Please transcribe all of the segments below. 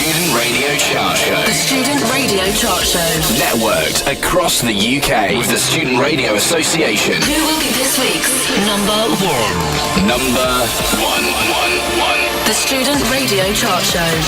Student Radio Chart Show. The Student Radio Chart Show. Networked across the UK with the Student Radio Association. Who will be this week's number one? Number one. The Student Radio Chart Show.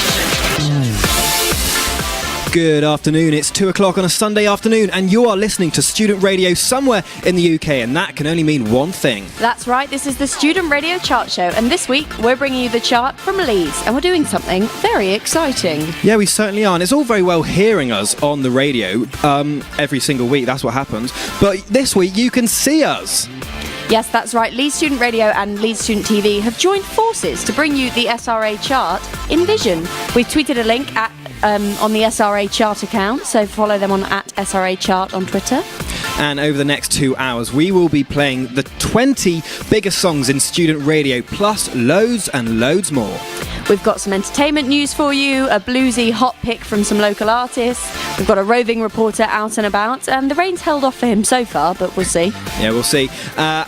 Good afternoon, it's 2 o'clock on a Sunday afternoon and you are listening to Student Radio somewhere in the UK, and that can only mean one thing. That's right, this is the Student Radio Chart Show, and this week we're bringing you the chart from Leeds, and we're doing something very exciting. Yeah, we certainly are, and it's all very well hearing us on the radio every single week, that's what happens, but this week you can see us. Yes, that's right. Leeds Student Radio and Leeds Student TV have joined forces to bring you the SRA chart in vision. We've tweeted a link on the SRA chart account, so follow them on @SRA chart on Twitter. And over the next 2 hours, we will be playing the 20 biggest songs in student radio, plus loads and loads more. We've got some entertainment news for you, a bluesy hot pick from some local artists. We've got a roving reporter out and about, and the rain's held off for him so far, but we'll see. Yeah, we'll see.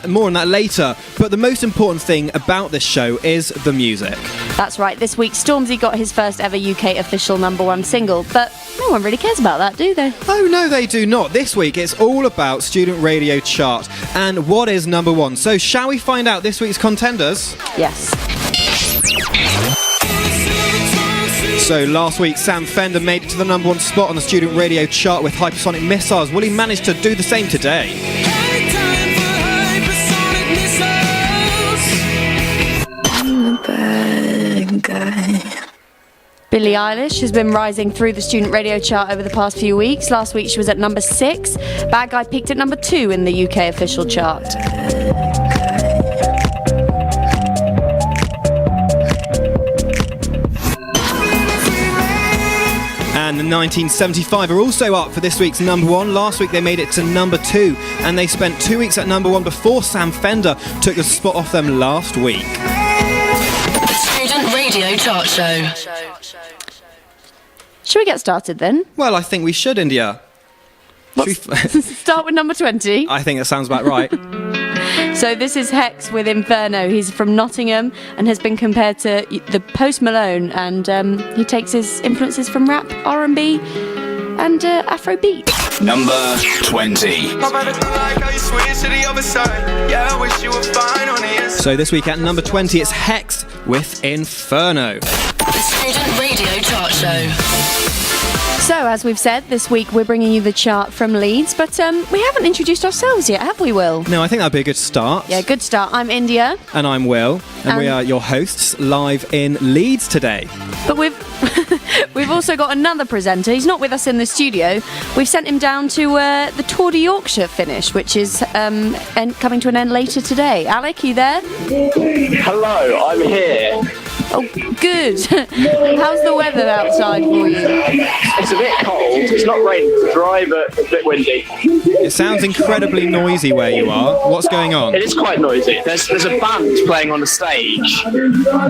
More on that later. But the most important thing about this show is the music. That's right. This week, Stormzy got his first ever UK official #1 single, but no one really cares about that, do they? Oh, no, they do not. This week, it's all about Student Radio Chart and what is number one. So, shall we find out this week's contenders? Yes. So last week, Sam Fender made it to the #1 spot on the Student Radio Chart with Hypersonic Missiles. Will he manage to do the same today? Billie Eilish has been rising through the Student Radio Chart over the past few weeks. Last week she was at number 6. Bad Guy peaked at number 2 in the UK official chart. And the 1975 are also up for this week's #1. Last week they made it to number 2, and they spent 2 weeks at #1 before Sam Fender took the spot off them last week. The Student Radio Chart Show. Shall we get started then? Well, I think we should, India. Start with number 20. I think that sounds about right. So this is Hex with Inferno. He's from Nottingham and has been compared to the Post Malone, and he takes his influences from rap, R&B and Afrobeat. Number 20. So this week at number 20, it's Hex with Inferno. The Student Radio Chart Show. So, as we've said, this week we're bringing you the chart from Leeds, but we haven't introduced ourselves yet, have we, Will? No, I think that'd be a good start. Yeah, good start. I'm India. And I'm Will, and we are your hosts live in Leeds today. But we've also got another presenter. He's not with us in the studio. We've sent him down to the Tour de Yorkshire finish, which is coming to an end later today. Alec, you there? Hello, I'm here. Oh, good. How's the weather outside for you? It's a bit cold. It's not raining. It's dry, but a bit windy. It sounds incredibly noisy where you are. What's going on? It is quite noisy. There's a band playing on the stage.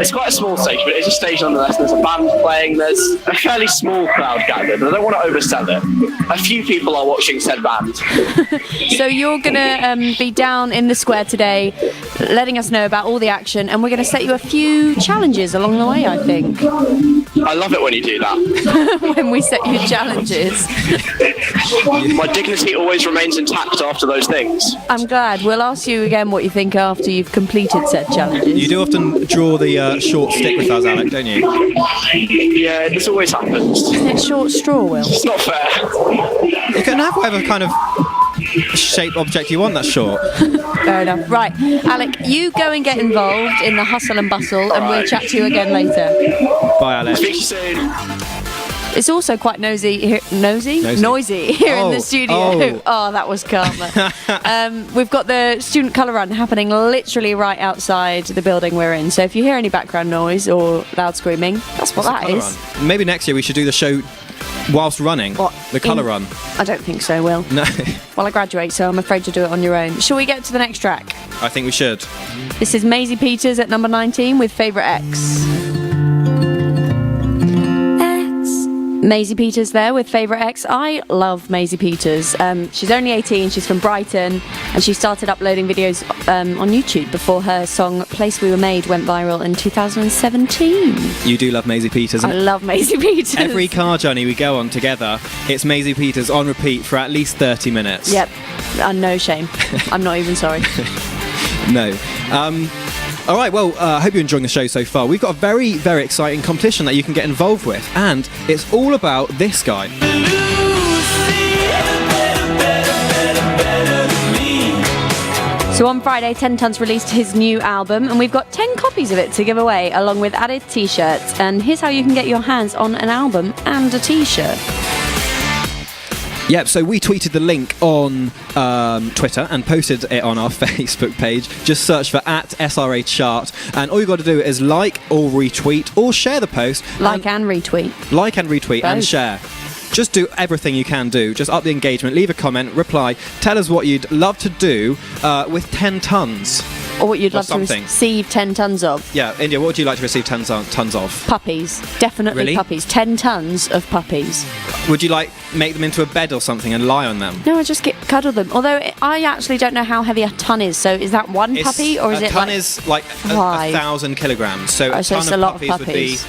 It's quite a small stage, but it's a stage nonetheless. There's a band playing. There's a fairly small crowd gathered. I don't want to oversell it. A few people are watching said band. So you're going to be down in the square today, letting us know about all the action, and we're going to set you a few challenges along the way, I think. I love it when you do that. When we set you challenges. My dignity always remains intact after those things. I'm glad. We'll ask you again what you think after you've completed said challenges. You do often draw the short stick with us, Alec, don't you? Yeah, this always happens. Isn't it short straw, Will? It's not fair. You can have whatever kind of shape object you want, that's short. Fair enough. Right, Alec, you go and get involved in the hustle and bustle, and we'll chat to you again later. Bye, Alec. Speak to you soon. It's also quite noisy here in the studio. Oh, that was karma. We've got the student colour run happening literally right outside the building we're in. So if you hear any background noise or loud screaming, that's what that is. Run. Maybe next year we should do the show whilst running. What? The colour run. I don't think so, Will. No. Well, I graduate, so I'm afraid to do it on your own. Shall we get to the next track? I think we should. This is Maisie Peters at number 19 with Favourite X. Maisie Peters there with Favourite X. I love Maisie Peters. She's only 18, she's from Brighton, and she started uploading videos on YouTube before her song Place We Were Made went viral in 2017. You do love Maisie Peters. I love Maisie Peters. Every car journey we go on together, it's Maisie Peters on repeat for at least 30 minutes. Yep, no shame. I'm not even sorry. No. All right, well, I hope you're enjoying the show so far. We've got a very, very exciting competition that you can get involved with, and it's all about this guy. So on Friday, 10 Tons released his new album, and we've got 10 copies of it to give away, along with added t-shirts. And here's how you can get your hands on an album and a t-shirt. Yep, so we tweeted the link on Twitter and posted it on our Facebook page. Just search for @SRA Chart, and all you've got to do is like or retweet or share the post. Like and retweet. Like and retweet and Both. share. Just do everything you can do. Just up the engagement, leave a comment, reply, tell us what you'd love to do with 10 tons. Or what you'd love to something. receive 10 tons of. Yeah, India, what would you like to receive 10 tons of? Puppies. Definitely Really? puppies. 10 tons of puppies. Would you like make them into a bed or something and lie on them? No, I just cuddle them. Although I actually don't know how heavy a ton is. So is that one puppy or is a it ton like is like a 1,000 kilograms. So a so ton it's of a lot of puppies would be. puppies.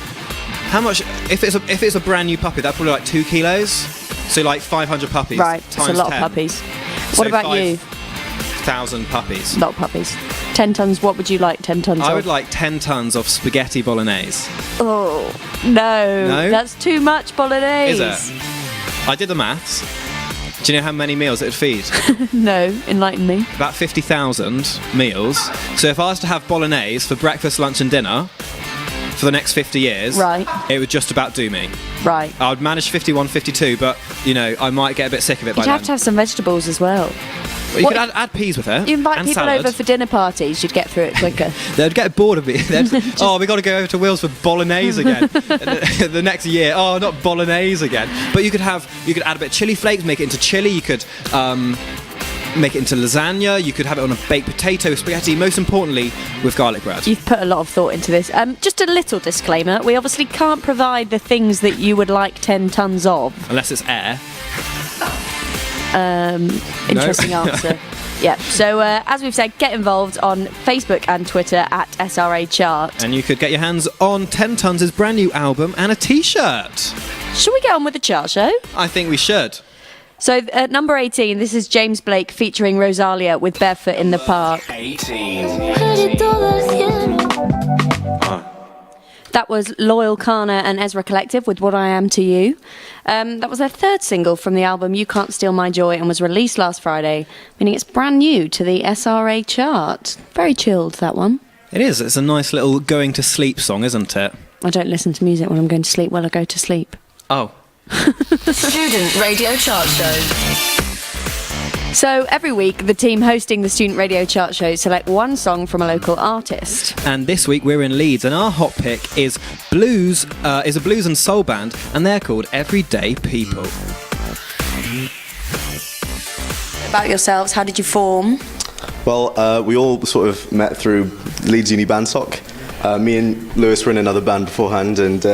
How much? If it's a brand new puppy, that's probably like 2 kilos. So like 500 puppies. Right, it's times a lot 10. of puppies. So What about you? 5,000 puppies. A lot of puppies. 10 tons, what would you like 10 tons of? I would like 10 tons of spaghetti bolognese. Oh, no. No? That's too much bolognese. Is it? I did the maths. Do you know how many meals it would feed? No, enlighten me. About 50,000 meals. So if I was to have bolognese for breakfast, lunch and dinner for the next 50 years, Right. it would just about do me. Right. I would manage 51, 52, but, you know, I might get a bit sick of it by You'd then. have to have some vegetables as well. Well, you What could add peas with it. You invite and people salad. over for dinner parties, you'd get through it quicker. They'd get bored of me. Oh, we got to go over to Will's for bolognese again. The next year, oh, not bolognese again. But you could add a bit of chili flakes, make it into chili. You could make it into lasagna. You could have it on a baked potato, spaghetti. Most importantly, with garlic bread. You've put a lot of thought into this. Just a little disclaimer. We obviously can't provide the things that you would like 10 tons of. Unless it's air. Interesting answer. Yeah, so as we've said, get involved on Facebook and Twitter @SRA Chart. And you could get your hands on 10 Tons' brand new album and a t-shirt. Shall we get on with the chart show? I think we should. So at number 18, this is James Blake featuring Rosalia with Barefoot in the Park. 18. That was Loyal Kana and Ezra Collective with What I Am to You. That was their third single from the album You Can't Steal My Joy and was released last Friday, meaning it's brand new to the SRA chart. Very chilled, that one. It is. It's a nice little going to sleep song, isn't it? I don't listen to music when I'm going to sleep. Well, I go to sleep. Oh. The Student Radio Chart Show. So every week, the team hosting the Student Radio Chart Show select one song from a local artist. And this week we're in Leeds, and our hot pick is a blues and soul band, and they're called Everyday People. About yourselves, how did you form? Well, we all sort of met through Leeds Uni Bandsoc. Me and Lewis were in another band beforehand, and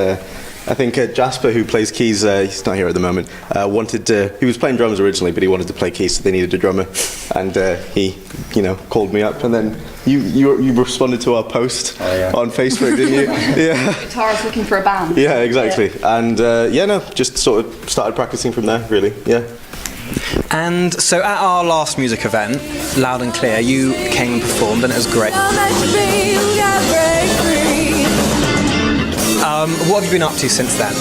I think Jasper, who plays keys, he's not here at the moment, he was playing drums originally, but he wanted to play keys, so they needed a drummer. And he, called me up, and then you responded to our post on Facebook, didn't you? Yeah. Guitarist looking for a band. Yeah, exactly. Yeah. And just sort of started practicing from there, really. Yeah. And so at our last music event, Loud and Clear, you came and performed, and it was great. What have you been up to since then?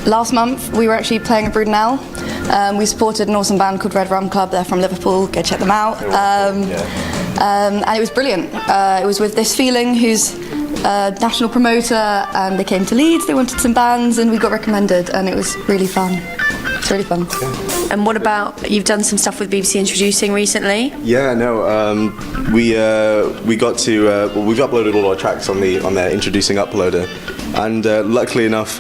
Last month we were actually playing at Brudenell. We supported an awesome band called Red Rum Club. They're from Liverpool. Go check them out. And it was brilliant. It was with This Feeling, who's a national promoter, and they came to Leeds. They wanted some bands, and we got recommended, and it was really fun. It's really fun. And what about, you've done some stuff with BBC Introducing recently? Yeah, no, we got to, we've uploaded all our tracks on their Introducing uploader, and luckily enough,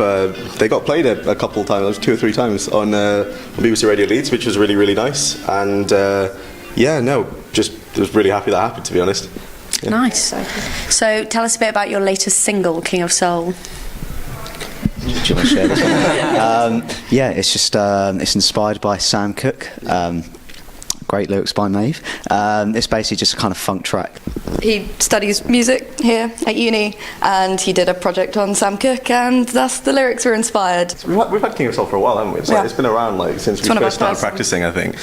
they got played a couple of times, 2 or 3 times on BBC Radio Leeds, which was really, really nice, and just was really happy that happened, to be honest. Yeah. Nice. So tell us a bit about your latest single, King of Soul. Do you want to share this one? Yeah, it's just it's inspired by Sam Cooke. Great lyrics by Maeve. It's basically just a kind of funk track. He studies music here at uni, and he did a project on Sam Cooke, and thus the lyrics were inspired. We've had King of Soul for a while, haven't we? It's been around since we first started practicing, I think.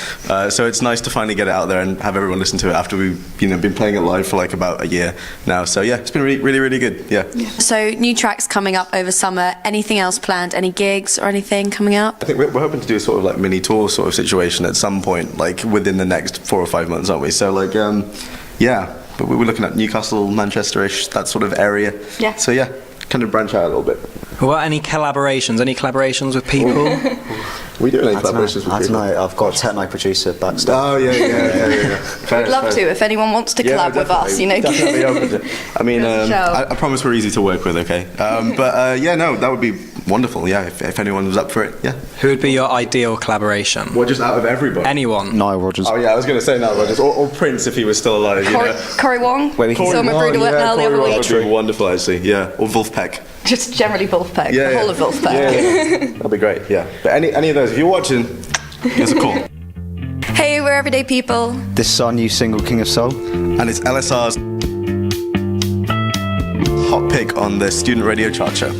So it's nice to finally get it out there and have everyone listen to it after we've been playing it live for about a year now. So yeah, it's been really, really good. Yeah. So new tracks coming up over summer. Anything else planned? Any gigs or anything coming up? I think we're hoping to do a sort of mini tour sort of situation at some point, within the next 4 or 5 months, aren't we? So yeah. But we were looking at Newcastle, Manchester-ish, that sort of area. Yeah. So yeah, kind of branch out a little bit. What about any collaborations? Any collaborations with people? We do any collaborations with people? I don't know. I've got a techno producer backstage. Oh yeah. We'd love to if anyone wants to collab with us. Definitely open to. I mean, I promise we're easy to work with. Okay. But that would be wonderful. Yeah, if anyone was up for it. Yeah. Who would be your ideal collaboration? Well, just out of everybody. Anyone. Nile Rodgers. Oh yeah, I was going to say Nile Rodgers or Prince if he was still alive. Corey Wong. Saw him at Bruder now the other week. Would be wonderful, actually. Yeah. Or Wolfpack. Just generally Wolfpack. The whole of Wolfpack. Yeah. That'd be great. Yeah. But any of those, if you're watching, give us a call. Hey, we're everyday people. This is our new single, King of Soul. And it's LSR's hot pick on the Student Radio Chart Show.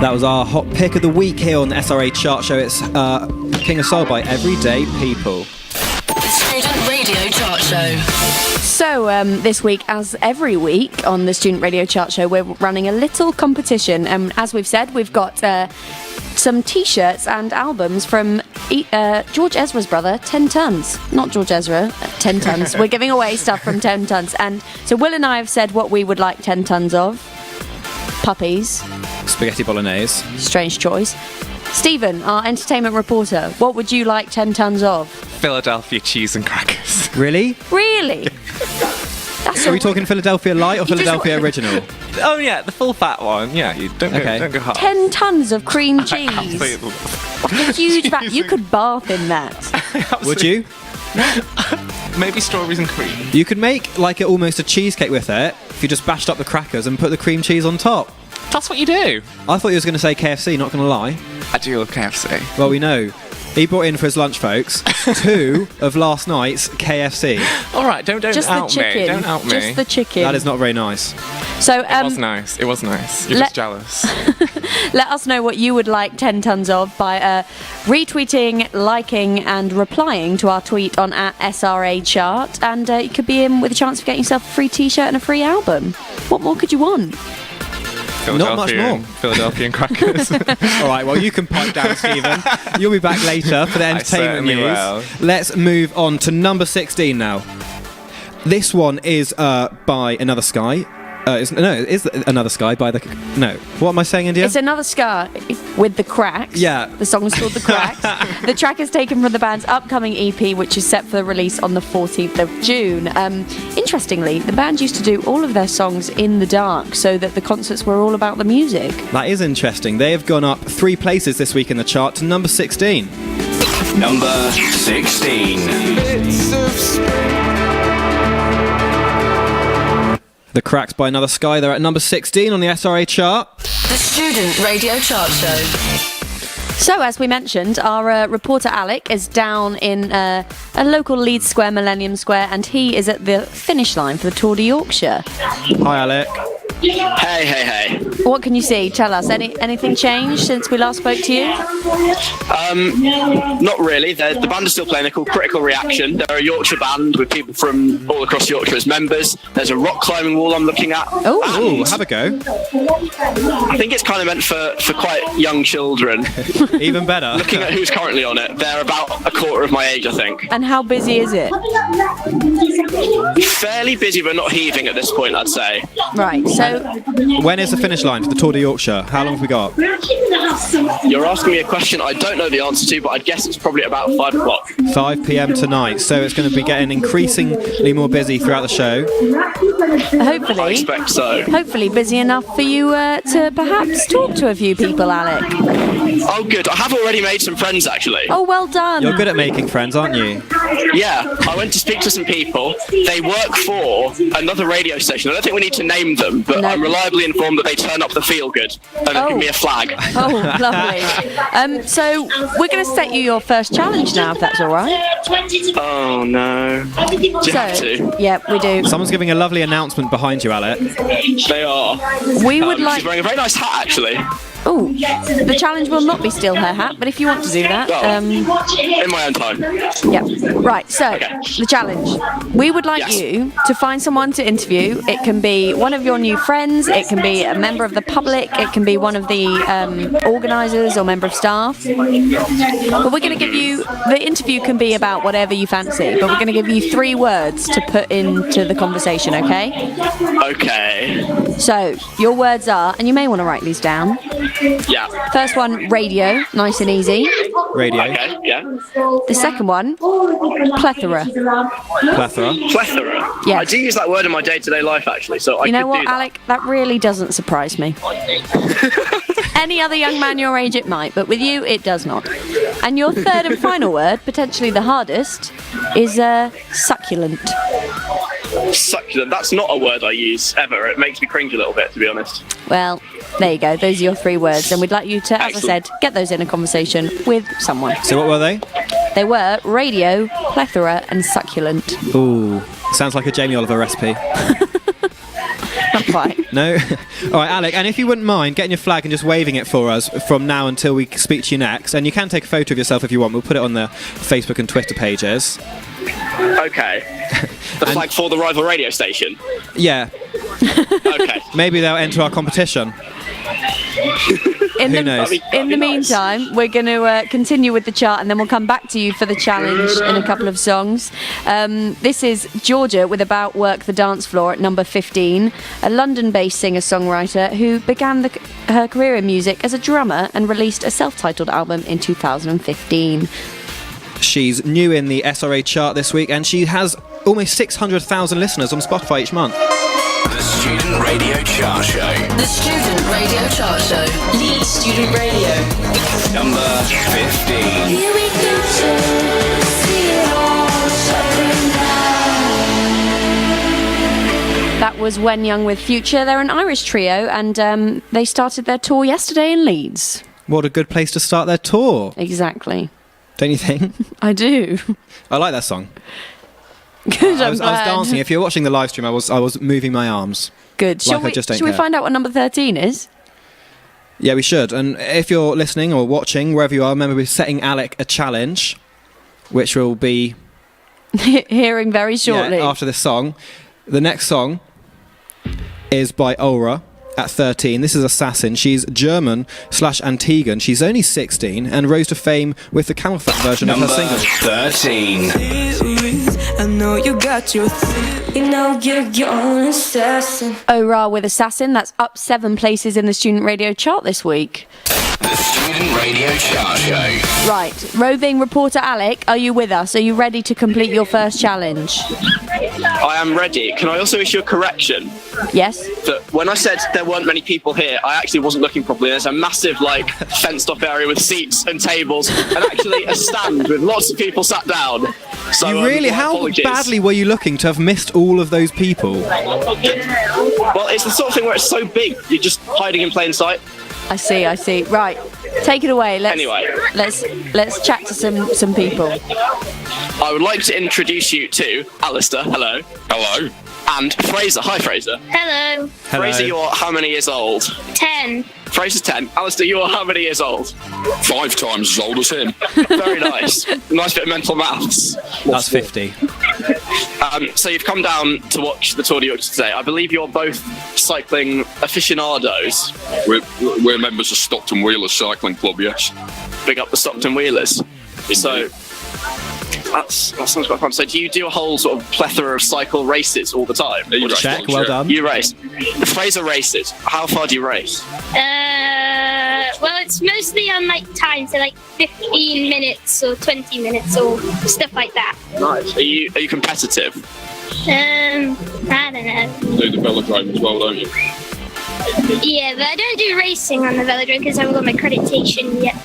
That was our hot pick of the week here on the SRA Chart Show. It's King of Soul by Everyday People. Student Radio Chart Show. So this week, as every week on the Student Radio Chart Show, we're running a little competition. As we've said, we've got some T-shirts and albums from George Ezra's brother, 10 Tons. Not George Ezra, 10 Tons. We're giving away stuff from 10 Tons. And so Will and I have said what we would like 10 tons of. Puppies. Spaghetti bolognese. Strange choice. Stephen, our entertainment reporter, what would you like 10 tons of? Philadelphia cheese and crackers. Really? Really? Are we talking Philadelphia Light or Philadelphia Original? Oh yeah, the full fat one. Yeah, you don't go hard. 10 tons of cream cheese. Absolutely. Like a huge bag. You could bath in that. Would you? Maybe strawberries and cream. You could make almost a cheesecake with it if you just bashed up the crackers and put the cream cheese on top. That's what you do. I thought you was going to say KFC, not going to lie. I do love KFC. Well, we know. He brought in for his lunch, folks, 2 of last night's KFC. All right, don't just out the chicken. me. Don't out me. Just the chicken. That is not very nice. So it was nice. It was nice. You're just jealous. Let us know what you would like 10 tons of by retweeting, liking, and replying to our tweet on @SRA Chart, and you could be in with a chance of getting yourself a free T-shirt and a free album. What more could you want? Not much more. Philadelphian crackers. All right, well, you can pipe down, Stephen. You'll be back later for the entertainment news. Will. Let's move on to number 16 now. This one is by Another Sky. It's Another Sky by the... No. What am I saying, India? It's Another Sky with The Cracks. Yeah. The song is called The Cracks. The track is taken from the band's upcoming EP, which is set for release on the 14th of June. Interestingly, the band used to do all of their songs in the dark so that the concerts were all about the music. That is interesting. They have gone up 3 places this week in the chart to number 16. Number 16. The Cracks by Another Sky. They're at number 16 on the SRA chart. The Student Radio Chart Show. So, as we mentioned, our reporter Alec is down in a local Leeds Square, Millennium Square, and he is at the finish line for the Tour de Yorkshire. Hi, Alec. Hey. What can you see? Tell us. Anything changed since we last spoke to you? Not really. The band is still playing. They're called Critical Reaction. They're a Yorkshire band with people from all across Yorkshire as members. There's a rock climbing wall I'm looking at. Oh, have a go. I think it's kind of meant for quite young children. Even better. Looking at who's currently on it, they're about a quarter of my age, I think. And how busy is it? Fairly busy, but not heaving at this point, I'd say. Right. So So, when is the finish line for the Tour de Yorkshire? How long have we got? You're asking me a question I don't know the answer to, but I'd guess it's probably about 5 o'clock. 5 p.m. tonight. So it's going to be getting increasingly more busy throughout the show. hopefully, I expect so. Hopefully, busy enough for you to perhaps talk to a few people, Alec. Oh, good. I have already made some friends, actually. Oh, well done. You're good at making friends, aren't you? Yeah, I went to speak to some people. They work for another radio station. I don't think we need to name them, but I'm reliably informed that they turn up the feel good and give me a flag. Oh, lovely. So we're going to set you your first challenge now, if that's all right. Oh, no. Do you have to? Yeah, we do. Someone's giving a lovely announcement behind you, Alec. They are. We would like... She's wearing a very nice hat, actually. Oh, the challenge will not be steal her hat, but if you want to do that... in my own time. Yeah. Right, so, the challenge. We would like you to find someone to interview. It can be one of your new friends, it can be a member of the public, it can be one of the organisers or member of staff. But we're going to give you... The interview can be about whatever you fancy, but we're going to give you 3 words to put into the conversation, okay? Okay. So, your words are, and you may want to write these down. Yeah. First one, radio, nice and easy. Radio. Okay, yeah. The second one, plethora. Plethora. Plethora. Yes. I do use that word in my day-to-day life, actually, so You know could what, do that. Alec? That really doesn't surprise me. Any other young man your age, it might, but with you, it does not. And your third and final word, potentially the hardest, is succulent. Succulent. That's not a word I use ever. It makes me cringe a little bit, to be honest. Well, there you go. Those are your 3 words, and we'd like you to, as I said, get those in a conversation with someone. So what were they? They were radio, plethora, and succulent. Ooh, sounds like a Jamie Oliver recipe. Not quite. No? All right, Alec, and if you wouldn't mind getting your flag and just waving it for us from now until we speak to you next, and you can take a photo of yourself if you want. We'll put it on the Facebook and Twitter pages. Okay. The flag for the rival radio station? Yeah. Okay. Maybe they'll enter our competition. Who knows? In the meantime, we're going to continue with the chart, and then we'll come back to you for the challenge in a couple of songs. This is Georgia with About Work the Dance Floor at number 15, a London-based singer-songwriter who began her career in music as a drummer and released a self-titled album in 2015. She's new in the SRA chart this week, and she has almost 600,000 listeners on Spotify each month. The Student Radio Chart Show. The Student Radio Chart Show. Leeds Student Radio. Number 15. Here we go. See it all That was When Young with Future. They're an Irish trio, and they started their tour yesterday in Leeds. What a good place to start their tour. Exactly. Don't you think? I do. I like that song. Good, I was dancing. If you're watching the live stream, I was moving my arms. Good. Shall we find out what number 13 is? Yeah, we should. And if you're listening or watching, wherever you are, remember we're setting Alec a challenge, which will be... hearing very shortly. Yeah, after this song. The next song is by Aura at 13. This is Assassin. She's German/Antiguan. She's only 16 and rose to fame with the Camel Fat version of her single. 13. I know you got your you know you're an assassin. Aura with Assassin. That's up 7 places in the Student Radio chart this week. The Student Radio Chart Show. Right. Roving reporter Alec, are you with us? Are you ready to complete your first challenge? I am ready. Can I also issue a correction? Yes. That when I said there weren't many people here, I actually wasn't looking properly. There's a massive, fenced-off area with seats and tables, and actually a stand with lots of people sat down. So, You really? How apologies. badly were you looking to have missed all of those people? Well, it's the sort of thing where it's so big, you're just hiding in plain sight. I see. Right. Take it away. Let's chat to some people. I would like to introduce you to Alistair. Hello. Hello. And Fraser. Hi, Fraser. Hello. Fraser, you're how many years old? 10. Fraser's 10. Alistair, you're how many years old? 5 times as old as him. Very nice. Nice bit of mental maths. That's 50. So you've come down to watch the Tour de Yorkshire today. I believe you're both cycling aficionados. We're members of Stockton Wheelers Cycling Club, yes. Big up the Stockton Wheelers. So That sounds quite fun. So do you do a whole sort of plethora of cycle races all the time? Check, well done. You race. Fraser races. How far do you race? Well, it's mostly on like time, so like 15 minutes or 20 minutes or stuff like that. Nice. Are you competitive? I don't know. You do the velodrome as well, don't you? Yeah, but I don't do racing on the velodrome because I haven't got my accreditation yet.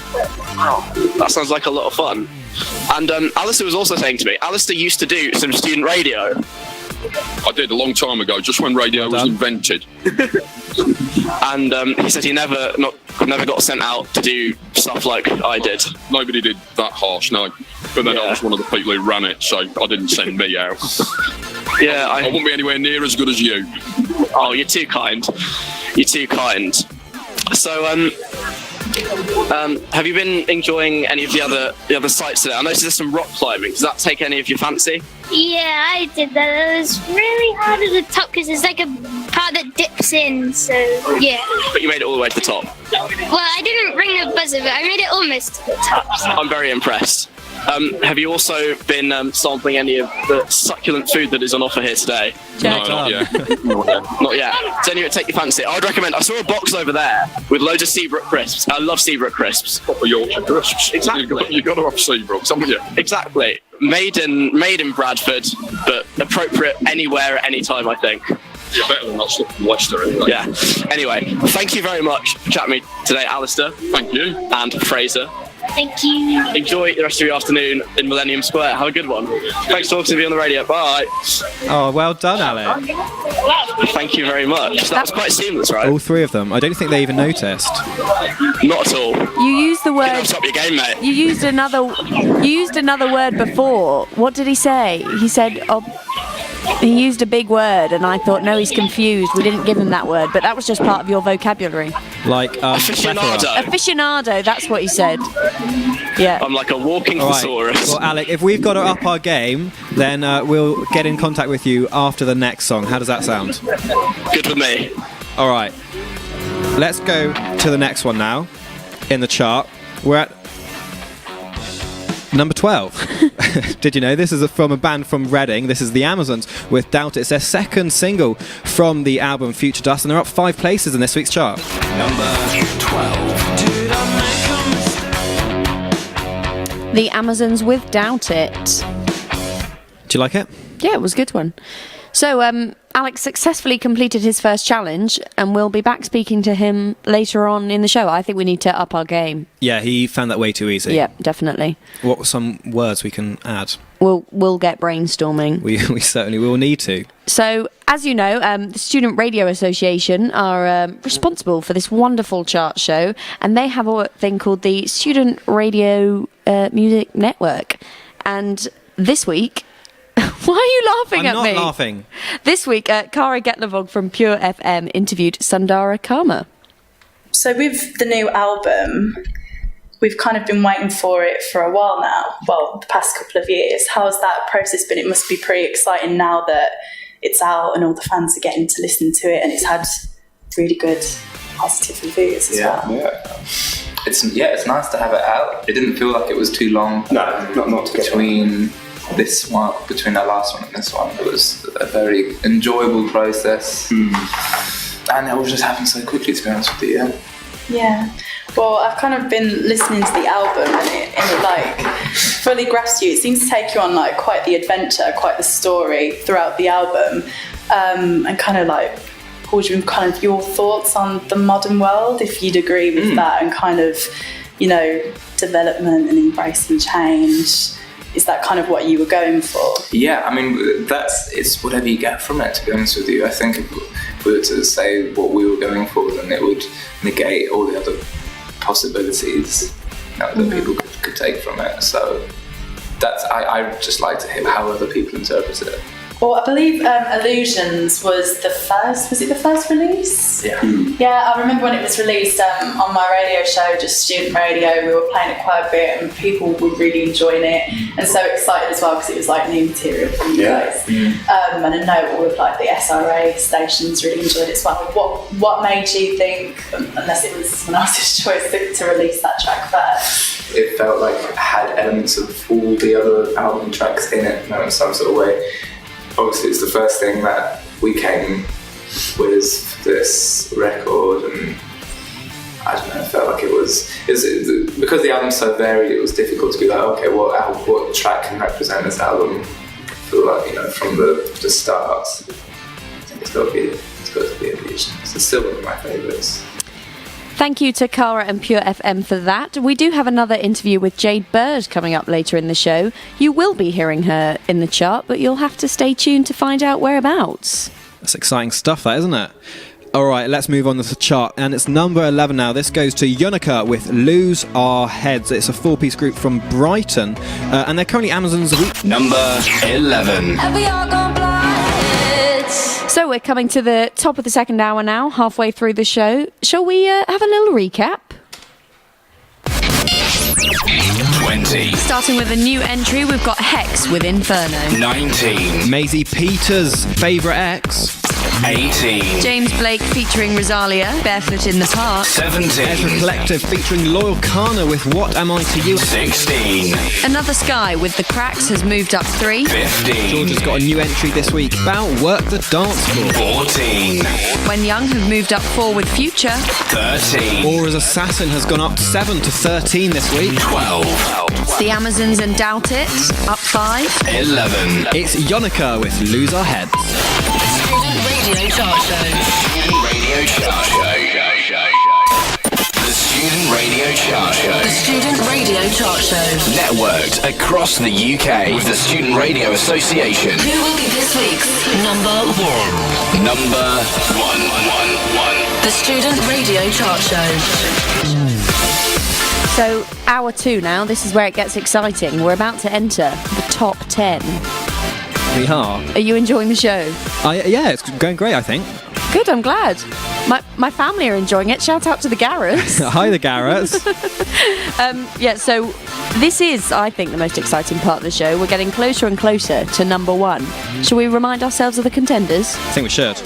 Oh, that sounds like a lot of fun. And Alistair was also saying to me, Alistair used to do some student radio. I did a long time ago, just when radio was invented. And he said he never got sent out to do stuff like I did. Nobody did that harsh, no. But then I was one of the people who ran it, so I didn't send me out. Yeah, I wouldn't be anywhere near as good as you. Oh, you're too kind. You're too kind. So, have you been enjoying any of the other sites today? I noticed there's some rock climbing. Does that take any of your fancy? Yeah, I did that. It was really hard at the top because there's like a part that dips in, so yeah. But you made it all the way to the top. Well, I didn't ring the buzzer, but I made it almost to the top. So. I'm very impressed. Have you also been sampling any of the succulent food that is on offer here today? No, not yet. Not yet. Does any of it take your fancy? I would recommend. I saw a box over there with loads of Seabrook crisps. I love Seabrook crisps. Proper Yorkshire crisps. Exactly. You've got to have Seabrooks, haven't you? Exactly. Made in Bradford, but appropriate anywhere at any time, I think. Yeah, better than that stuff from Leicester, anyway. Yeah. Anyway, thank you very much for chatting with me today, Alistair. Thank you. And Fraser. Thank you. Enjoy the rest of your afternoon in Millennium Square. Have a good one. Thanks for talking to me on the radio. Bye. Oh, well done, Alec. Thank you very much. That was quite seamless, right? All three of them. I don't think they even noticed. Not at all. You used the word. Stop your game, mate. You used another word before. What did he say? He said, he used a big word, and I thought, no, he's confused. We didn't give him that word, but that was just part of your vocabulary. Like aficionado. Aficionado. That's what he said. Yeah. I'm like a walking thesaurus. Well, Alec, if we've got to up our game, then we'll get in contact with you after the next song. How does that sound? Good with me. All right. Let's go to the next one now in the chart. We're at number 12. Did you know? This is from a band from Reading. This is the Amazons with Doubt It. It's their second single from the album Future Dust, and they're up 5 places in this week's chart. Number 12. The Amazons with Doubt It. Do you like it? Yeah, it was a good one. So, Alex successfully completed his first challenge, and we'll be back speaking to him later on in the show. I think we need to up our game. Yeah, he found that way too easy. Yeah, definitely. What are some words we can add? We'll get brainstorming. We certainly will need to. So, as you know, the Student Radio Association are responsible for this wonderful chart show, and they have a thing called the Student Radio Music Network. And this week... Why are you laughing at me? I'm not laughing. This week, Kara Getlavog from Pure FM interviewed Sundara Karma. So with the new album, we've kind of been waiting for it for a while now. Well, the past couple of years. How's that process been? It must be pretty exciting now that it's out and all the fans are getting to listen to it, and it's had really good positive reviews as well. Yeah. It's nice to have it out. It didn't feel like it was too long. No, not between our last one and this one. It was a very enjoyable process, and it was just happened so quickly, to be honest with you. Yeah. Well, I've kind of been listening to the album, and it like fully grasps you. It seems to take you on like quite the adventure, quite the story throughout the album, and kind of like pulls you in kind of your thoughts on the modern world, if you'd agree with that, and kind of, you know, development and embracing change. Is that kind of what you were going for? Yeah, I mean, it's whatever you get from it, to be honest with you. I think if we were to say what we were going for, then it would negate all the other possibilities that people could take from it. So I just like to hear how other people interpret it. Well, I believe Illusions was the first release? Yeah. Yeah, I remember when it was released on my radio show, just student radio, we were playing it quite a bit and people were really enjoying it and so excited as well because it was like new material for you guys. And I know all of like the SRA stations really enjoyed it as well. What made you think, unless it was someone else's choice, to release that track first? it felt like it had elements of all the other album tracks in it, in some sort of way. Obviously, it's the first thing that we came with this record, and I don't know, it felt like it was because the album's so varied. It was difficult to be like, okay, what track can represent this album? Like, from the start. I think it's got to be a Leeds. It's still one of my favourites. Thank you to Cara and Pure FM for that. We do have another interview with Jade Bird coming up later in the show. You will be hearing her in the chart, but you'll have to stay tuned to find out whereabouts. That's exciting stuff, that, isn't it? All right, let's move on to the chart, and it's number 11 now. This goes to Yonica with Lose Our Heads. It's a 4-piece group from Brighton, and they're currently Amazon's week. Number 11. So we're coming to the top of the second hour now, halfway through the show. Shall we have a little recap? 20. Starting with a new entry, we've got Hex with Inferno. 19. Maisie Peters' favourite ex. 18. James Blake featuring Rosalia, Barefoot in the Park. 17. Ezra Collective featuring Loyal Kana with What Am I to You. 16. Another Sky with The Cracks has moved up 3. 15. Georgia's got a new entry this week about Work the Dance Floor. 14. When Young have moved up 4 with Future. 13. Aura's Assassin has gone up 7 to 13 this week. 12. It's the Amazons and Doubt It, up 5. 11. It's Yonica with Lose Our Heads. Radio Chart Show. Radio Chart Show. The Student Radio Chart Show. The Student Radio Chart Show. Networked across the UK with the Student Radio Association. Who will be this week's number 1? Number 1. The Student Radio Chart Show. So, hour 2 now. This is where it gets exciting. We're about to enter the top 10. We are. Are you enjoying the show? Yeah, it's going great, I think. Good, I'm glad. My family are enjoying it. Shout out to the Garretts. Hi, the Garretts. So this is, I think, the most exciting part of the show. We're getting closer and closer to number 1. Shall we remind ourselves of the contenders? I think we should.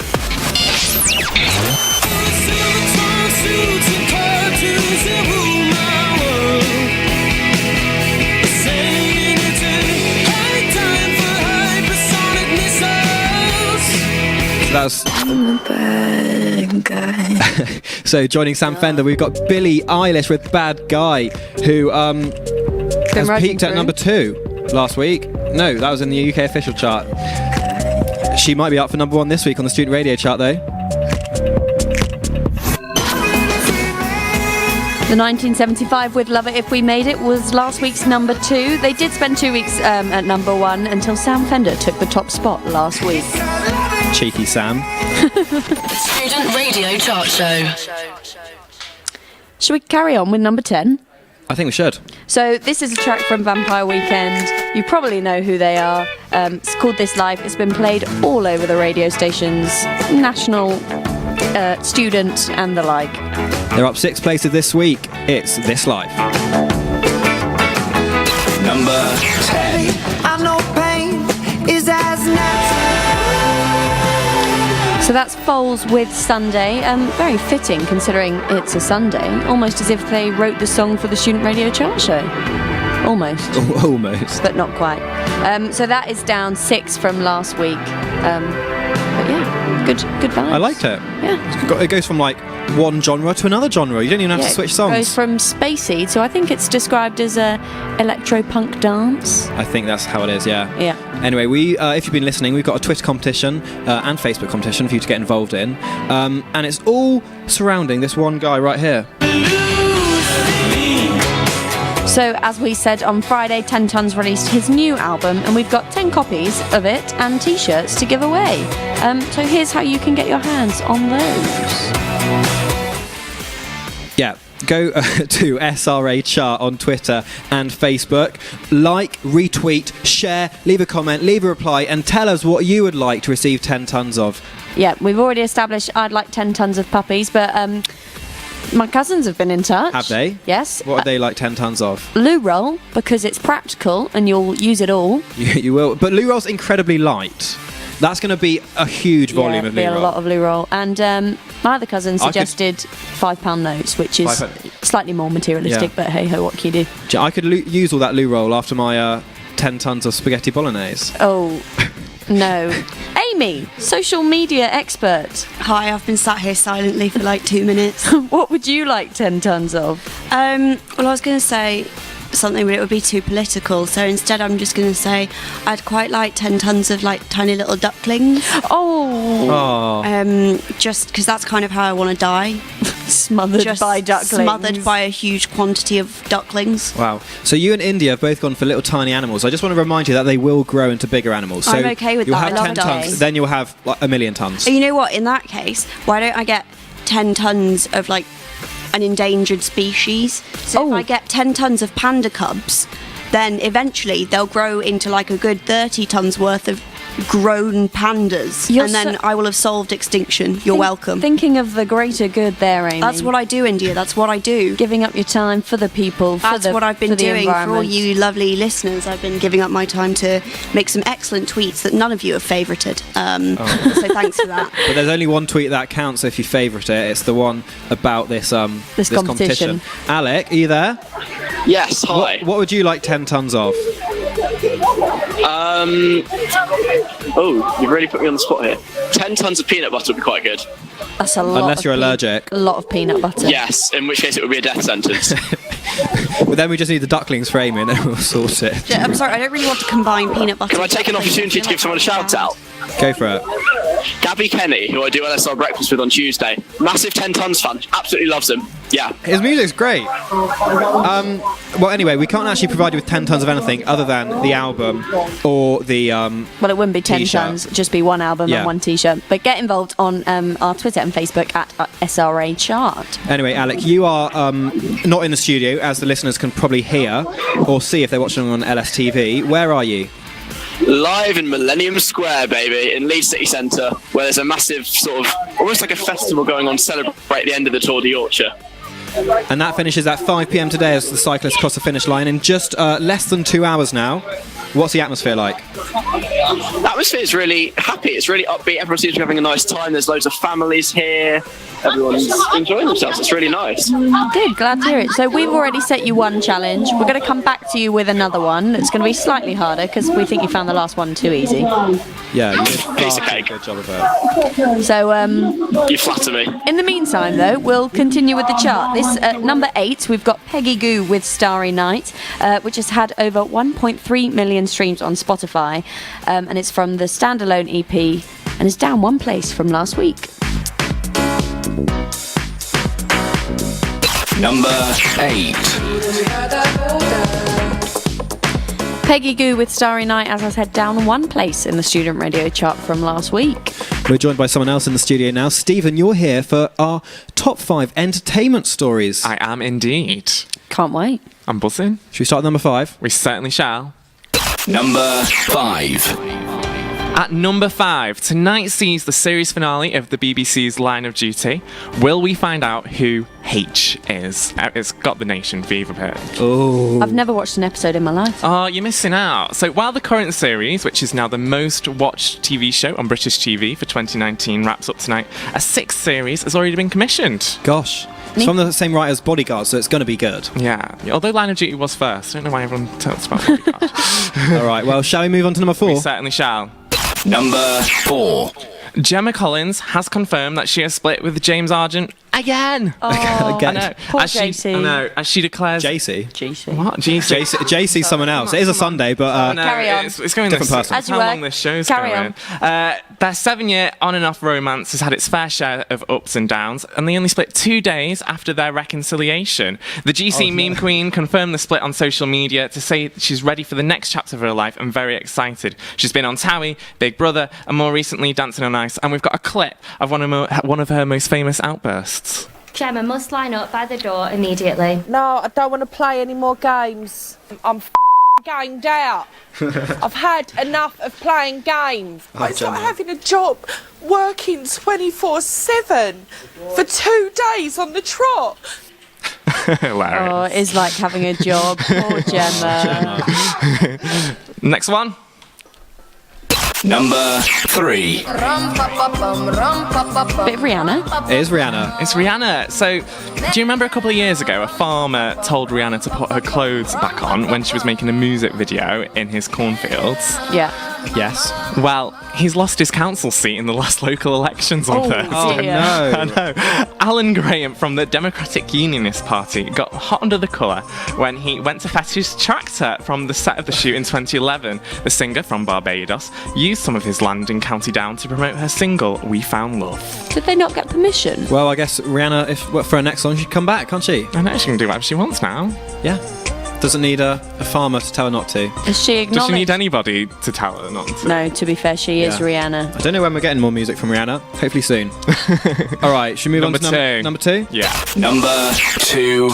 That was... I'm a bad guy. So joining Sam Fender, we've got Billie Eilish with Bad Guy, who has peaked at number 2 last week. No, that was in the UK official chart. She might be up for number 1 this week on the Student Radio chart, though. The 1975 with Love It If We Made It was last week's number 2. They did spend 2 weeks at number 1 until Sam Fender took the top spot last week. Cheeky Sam. Student Radio Chart Show. Shall we carry on with number 10? I think we should. So this is a track from Vampire Weekend. You probably know who they are. It's called This Life. It's been played all over the radio stations, national, student and the like. They're up 6 places this week. It's This Life. Number 10. I know pain is as natural. So that's Foals with Sunday. Very fitting considering it's a Sunday. Almost as if they wrote the song for the Student Radio Chart Show. Almost. Almost. But not quite. So that is down 6 from last week. But yeah, good vibes. I liked it. Yeah. It goes from like one genre to another genre. You don't even have to switch songs. It goes from spacey to, I think it's described as a electro-punk dance. I think that's how it is, yeah. Yeah. Anyway, we if you've been listening, we've got a Twitter competition and Facebook competition for you to get involved in. And it's all surrounding this one guy right here. So, as we said on Friday, 10 Tons released his new album, and we've got 10 copies of it and t-shirts to give away. So here's how you can get your hands on those. Yeah, go to SRA Chart on Twitter and Facebook. Like, retweet, share, leave a comment, leave a reply, and tell us what you would like to receive 10 tons of. Yeah, we've already established I'd like 10 tons of puppies, but my cousins have been in touch. Have they? Yes. What would they like 10 tons of? Loo roll, because it's practical and you'll use it all. You will. But loo roll's incredibly light. That's going to be a huge volume of loo roll. Yeah, a lot of loo roll. And my other cousin suggested £5 notes, which is Slightly more materialistic, but hey ho, what can you do? I could use all that loo roll after my 10 tons of spaghetti bolognese. Oh, no. Amy, social media expert. Hi, I've been sat here silently for like 2 minutes. What would you like 10 tons of? Well, I was going to say something, but it would be too political. So instead, I'm just going to say I'd quite like 10 tons of like tiny little ducklings. Just because that's kind of how I want to die. Smothered by ducklings. Smothered by a huge quantity of ducklings. Wow. So you and India have both gone for little tiny animals. I just want to remind you that they will grow into bigger animals. So I'm okay with you'll that. have I love 10 tons, ducks. then you'll have like 1 million tons. You know what? In that case, why don't I get 10 tons of like an endangered species? So if I get 10 tons of panda cubs, then eventually they'll grow into like a good 30 tons worth of grown pandas, and then I will have solved extinction. You're welcome. Thinking of the greater good there, Amy. That's what I do, India. That's what I do. Giving up your time for the people. That's what I've been doing for all you lovely listeners. I've been giving up my time to make some excellent tweets that none of you have favourited. So thanks for that. But there's only one tweet that counts if you favourite it. It's the one about this competition. Alec, are you there? Yes, hi. What would you like 10 tons of? Oh, you've really put me on the spot here. 10 tons of peanut butter would be quite good. That's a lot. Unless you're allergic. A lot of peanut butter. Yes, in which case it would be a death sentence. But then we just need the ducklings for Amy and then we'll sort it. Yeah, I'm sorry, I don't really want to combine peanut butter. Can I take an opportunity to give someone a shout out? Go for it. Gabby Kenny, who I do LSR breakfast with on Tuesday. Massive 10 tons fan. Absolutely loves him. Yeah. His music's great. Well, anyway, we can't actually provide you with 10 tons of anything other than the album or the Well, it wouldn't be 10 t-shirt. tons, just be one album and one t-shirt. But get involved on our Twitter and Facebook at SRA Chart. Anyway, Alec, you are not in the studio, as the listeners can probably hear or see if they're watching on LSTV. Where are you? Live in Millennium Square, baby, in Leeds City Centre, where there's a massive sort of, almost like a festival going on to celebrate the end of the Tour de Yorkshire. And that finishes at 5 p.m. today as the cyclists cross the finish line in just less than 2 hours now. What's the atmosphere like? The atmosphere is really happy. It's really upbeat. Everyone seems to be having a nice time. There's loads of families here. Everyone's enjoying themselves. It's really nice. Good, glad to hear it. So we've already set you one challenge. We're going to come back to you with another one. It's going to be slightly harder because we think you found the last one too easy. Yeah, you did Piece of cake. good job of it. So, you flatter me. In the meantime, though, we'll continue with the chart. This number 8, we've got Peggy Goo with Starry Night, which has had over 1.3 million streams on Spotify, and it's from the standalone EP, and is down one place from last week. Number 8. Peggy Goo with Starry Night, as I said, down one place in the student radio chart from last week. We're joined by someone else in the studio now. Stephen, you're here for our top 5 entertainment stories. I am indeed. Can't wait. I'm buzzing. Should we start at number 5? We certainly shall. Number 5. At number 5, tonight sees the series finale of the BBC's Line of Duty. Will we find out who H is? It's got the nation fever pitch. Oh. I've never watched an episode in my life. Oh, you're missing out. So while the current series, which is now the most watched TV show on British TV for 2019, wraps up tonight, a 6th series has already been commissioned. Gosh. It's from the same writer as Bodyguard, so it's going to be good. Yeah. Although Line of Duty was first. I don't know why everyone talks about Bodyguard. All right, well, shall we move on to number 4? We certainly shall. Number 4. Gemma Collins has confirmed that she has split with James Argent again. Oh, Again. I know. Poor As she, JC. I know. As she declares. JC? What? JC. JC's someone else. It is a Sunday, but No, Carry on. It's going different person. As you how were. long this show's Carry going. Their 7-year on and off romance has had its fair share of ups and downs, and they only split 2 days after their reconciliation. The GC meme queen confirmed the split on social media to say that she's ready for the next chapter of her life and very excited. She's been on Towie, Big Brother, and more recently Dancing on Ice, and we've got a clip of one of her most famous outbursts. Gemma must line up by the door immediately. No, I don't want to play any more games. I'm gamed out. I've had enough of playing games. It's like having a job working 24/7 for 2 days on the trot. Hilarious. Oh, it is like having a job. Poor Gemma. Next one. Number 3. Bit of Rihanna. It is Rihanna. It's Rihanna. So, do you remember a couple of years ago, a farmer told Rihanna to put her clothes back on when she was making a music video in his cornfields? Yeah. Yes. Well, he's lost his council seat in the last local elections on Thursday. Oh, no. I know. Alan Graham from the Democratic Unionist Party got hot under the colour when he went to fetch his tractor from the set of the shoot in 2011. The singer from Barbados used some of his land in County Down to promote her single, We Found Love. Did they not get permission? Well, I guess Rihanna, for her next song, she'd come back, can't she? I know, she can do whatever she wants now. Yeah. Doesn't need a farmer to tell her not to. Is she acknowledged? Does she need anybody to tell her not to? No, to be fair, she is Rihanna. I don't know when we're getting more music from Rihanna. Hopefully soon. All right, should we move on to number 2? Yeah. Number 2.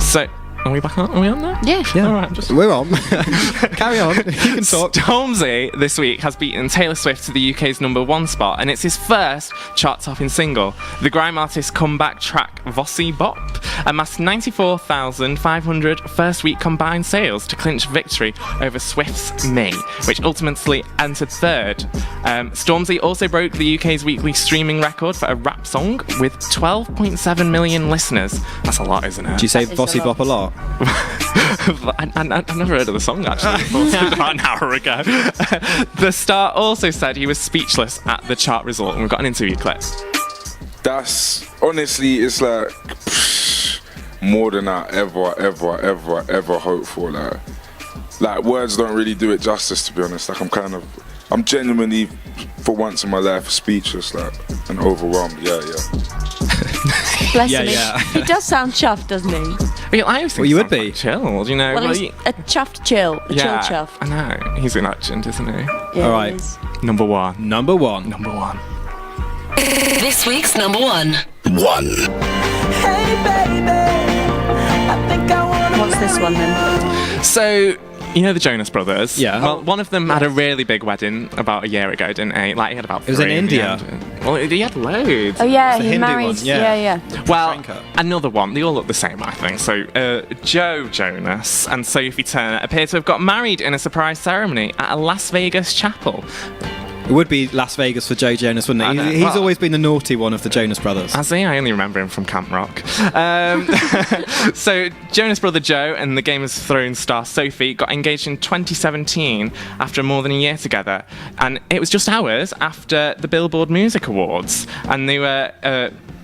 So, are we back on? Are we on there? Yeah. Yeah. All right, We're on. Carry on. You can talk. Stormzy this week has beaten Taylor Swift to the UK's number 1 spot, and it's his first chart-topping single. The grime artist's comeback track, Vossi Bop, amassed 94,500 first-week combined sales to clinch victory over Swift's Me, which ultimately entered 3rd. Stormzy also broke the UK's weekly streaming record for a rap song with 12.7 million listeners. That's a lot, isn't it? Do you say Vossi Bop a lot? I never heard of the song actually about an hour ago. The star also said he was speechless at the chart result, and we've got an interview clip. That's honestly, it's like more than I ever hoped for. Like words don't really do it justice, to be honest. Like I'm genuinely, for once in my life, speechless, and overwhelmed. Yeah. Bless him. He does sound chuffed, doesn't he? I always think you would be. Chilled, you know. Well, he's a chuffed chill. A chill chuff. I know. He's a legend, isn't he? Yeah, all right. Number 1. Number 1. Number 1. This week's number 1. Hey baby, I think I wanna. What's this one then? So, you know the Jonas Brothers? Yeah. Well, one of them had a really big wedding about a year ago, didn't he? Like, he had about 3. It was in India. Well, he had loads. Oh yeah, the he Hindu married. one, yeah. Well, another one. They all look the same, I think. So, Joe Jonas and Sophie Turner appear to have got married in a surprise ceremony at a Las Vegas chapel. It would be Las Vegas for Joe Jonas, wouldn't it? He's always been the naughty one of the Jonas Brothers. Has he? I only remember him from Camp Rock. So, Jonas brother Joe and the Game of Thrones star Sophie got engaged in 2017 after more than a year together. And it was just hours after the Billboard Music Awards. And they were...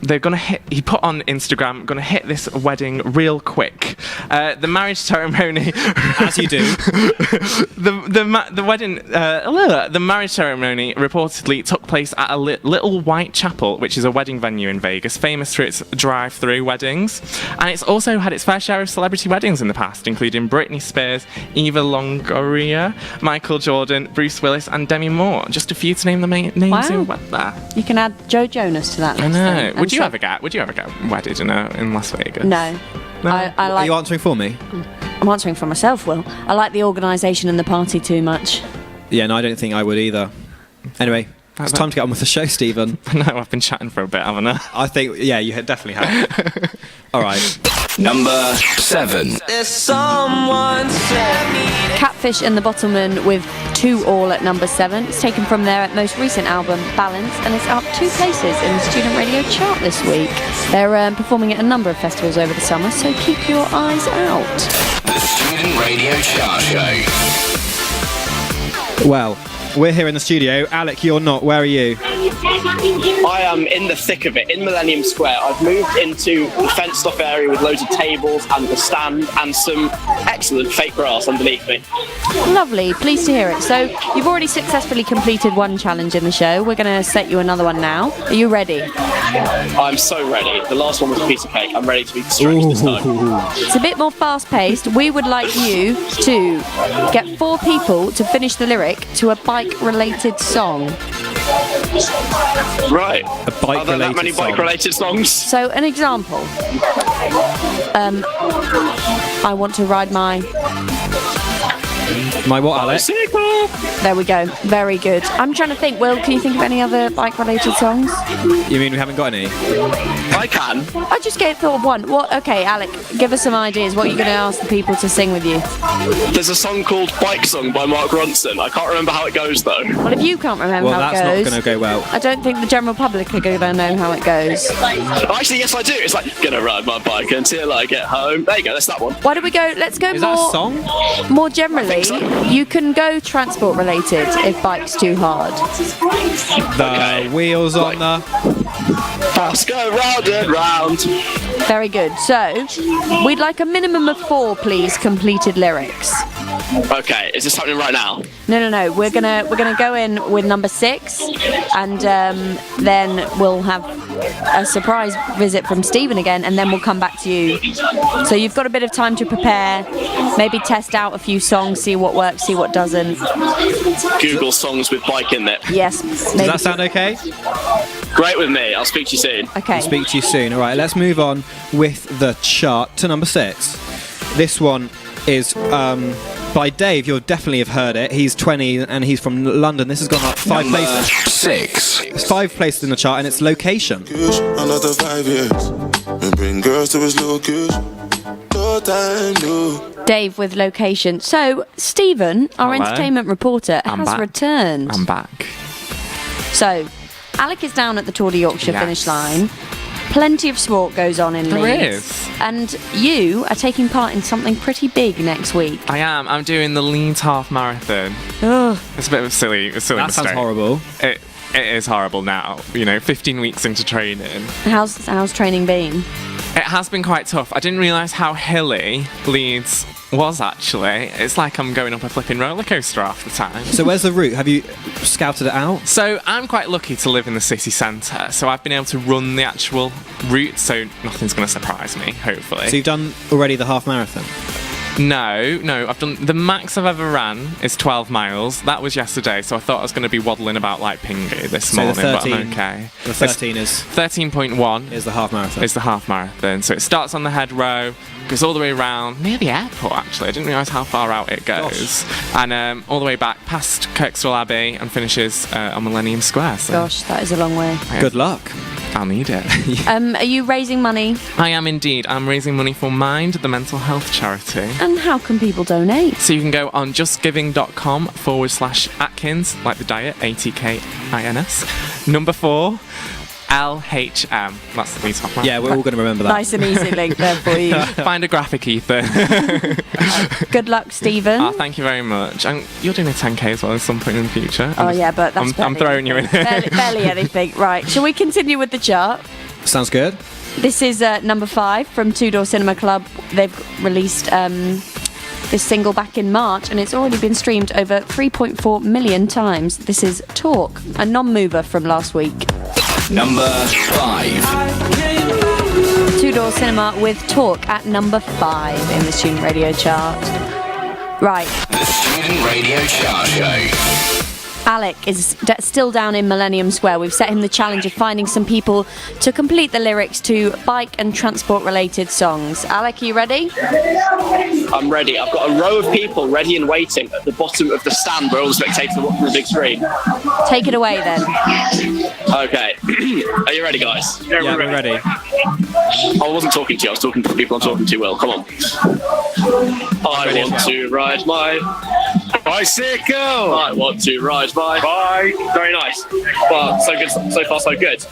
they're gonna hit. He put on Instagram, gonna hit this wedding real quick. The marriage ceremony, as you do. the wedding, the marriage ceremony reportedly took place at a Little White Chapel, which is a wedding venue in Vegas, famous for its drive-through weddings, and it's also had its fair share of celebrity weddings in the past, including Britney Spears, Eva Longoria, Michael Jordan, Bruce Willis, and Demi Moore. Just a few to name the names who went there. You can add Joe Jonas to that list. I know. then. Would you ever get wedded in Las Vegas? No. I Are like. you answering for me? I'm answering for myself, Will. I like the organisation and the party too much. Yeah, no, I don't think I would either. Anyway, it's time to get on with the show, Stephen. No, I've been chatting for a bit, haven't I? I think, yeah, you definitely have. All right. Number 7. There's someone sent me. Catfish and the Bottlemen with 2 All at number 7. It's taken from their most recent album, Balance, and it's up 2 places in the student radio chart this week. They're performing at a number of festivals over the summer, so keep your eyes out. The Student Radio Chart Show. Well, we're here in the studio. Alec, you're not. Where are you? I am in the thick of it, in Millennium Square. I've moved into the fenced-off area with loads of tables and a stand and some excellent fake grass underneath me. Lovely, pleased to hear it. So, you've already successfully completed one challenge in the show. We're going to set you another one now. Are you ready? I'm so ready. The last one was a piece of cake. I'm ready to be stretched this time. It's a bit more fast-paced. We would like you to get 4 people to finish the lyric to a bike-related song. Right. A bike-related Are there that many song. bike-related songs? So, an example. I want to ride my... My what, Alec? There we go. Very good. I'm trying to think. Will, can you think of any other bike-related songs? You mean we haven't got any? I I can. I just thought of one. What? Okay, Alec, give us some ideas. What are you going to ask the people to sing with you? There's a song called Bike Song by Mark Ronson. I can't remember how it goes though. Well, if you can't remember how it goes... Well, that's not going to go well. I don't think the general public are going to know how it goes. Actually, yes, I do. It's like, gonna ride my bike until I get home. There you go, that's that one. Why don't we go... Let's go Is more... that a song? More generally, you can go transport related if bike's too hard. The wheels on the... Let's go round and round. Very good. So, we'd like a minimum of 4, please, completed lyrics. Okay, is this happening right now? No. We're gonna go in with number 6, and then we'll have a surprise visit from Stephen again, and then we'll come back to you. So you've got a bit of time to prepare, maybe test out a few songs, see what works, see what doesn't. Google songs with bike in it. Yes. Does that sound okay? Great with me. I'll speak to you soon. Okay. I'll speak to you soon. All right, let's move on with the chart to number 6. This one is by Dave. You'll definitely have heard it. He's 20 and he's from London. This has gone up 5 places. 6. It's 5 places in the chart, and it's Location. Another 5 years and bring girls to his location. No time, no. Dave with Location. So, Stephen, our Hello. entertainment reporter, has back. returned. I'm back. So, Alec is down at the Tour de Yorkshire finish line. Plenty of sport goes on in There Leeds. is. And you are taking part in something pretty big next week. I am. I'm doing the Leeds half marathon. Ugh. It's a bit of a silly That mistake. sounds horrible. It is horrible now. 15 weeks into training. How's training been? It has been quite tough. I didn't realise how hilly Leeds was actually. It's like I'm going up a flipping roller coaster half the time. So where's the route? Have you scouted it out? So I'm quite lucky to live in the city centre, so I've been able to run the actual route, so nothing's going to surprise me, hopefully. So you've done already the half marathon? No, I've done the max I've ever ran is 12 miles. That was yesterday, so I thought I was going to be waddling about like Pingu this morning, but I'm okay. The 13 is 13.1 is the half marathon. Is the half marathon. So it starts on the head row, goes all the way around near the airport. Actually, I didn't realise how far out it goes, and all the way back past Kirkstall Abbey and finishes on Millennium Square. So Gosh, that is a long way. Good luck. I'll need it. Are you raising money? I am indeed. I'm raising money for Mind, the mental health charity. And how can people donate? So you can go on justgiving.com/Atkins, like the diet, ATKINS. Number 4, LHM. That's the top one. Yeah, we're all going to remember that. Nice and easy link there for you. Find a graphic, Ethan. Good luck, Stephen. Oh, thank you very much. And you're doing a 10k as well at some point in the future. But that's I'm throwing you in. barely anything. Right, shall we continue with the chart? Sounds good. This is number 5 from Two Door Cinema Club. They've released this single back in March, and it's already been streamed over 3.4 million times. This is Talk, a non-mover from last week. Number 5. Two Door Cinema with Talk at number 5 in the Student Radio chart. Right. The Student Radio Chart Show. Alec is still down in Millennium Square. We've set him the challenge of finding some people to complete the lyrics to bike and transport related songs. Alec, are you ready? I'm ready. I've got a row of people ready and waiting at the bottom of the stand where all the spectators are watching the big screen. Take it away then. Okay. Are you ready, guys? Yeah, we're ready. I wasn't talking to you. I was talking to the people I'm talking to. Will, come on. I want to ride my bicycle. I want to ride my bike. Very nice. Well, so good. So far, so good.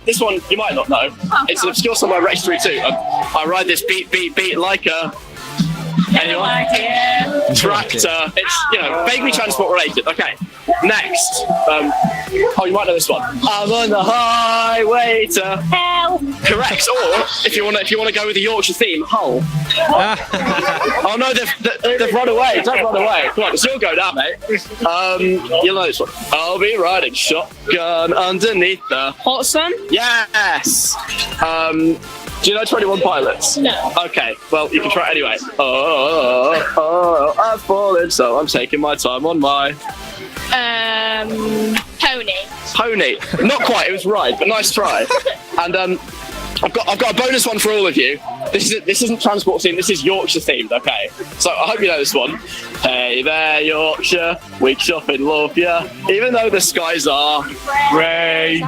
This one you might not know. It's an obscure song by Rex 32. I ride this beat like a. Anyone? Tractor. It's vaguely transport related. Okay. Next. You might know this one. I'm on the highway to hell. Correct. Or if you want to go with the Yorkshire theme, Hull. Oh no, they've run away. Don't run away. Come on, it's your go now, mate. You'll know this one. I'll be riding shotgun underneath the hot sun. Yes. Do you know 21 Pilots? No. Okay, well, you can try it anyway. Oh, I've fallen, so I'm taking my time on my... Pony. Pony. Not quite, it was right, but nice try. And I've got a bonus one for all of you. This isn't transport themed. This is Yorkshire themed. Okay, so I hope you know this one. Hey there, Yorkshire, we shop and love ya. Even though the skies are grey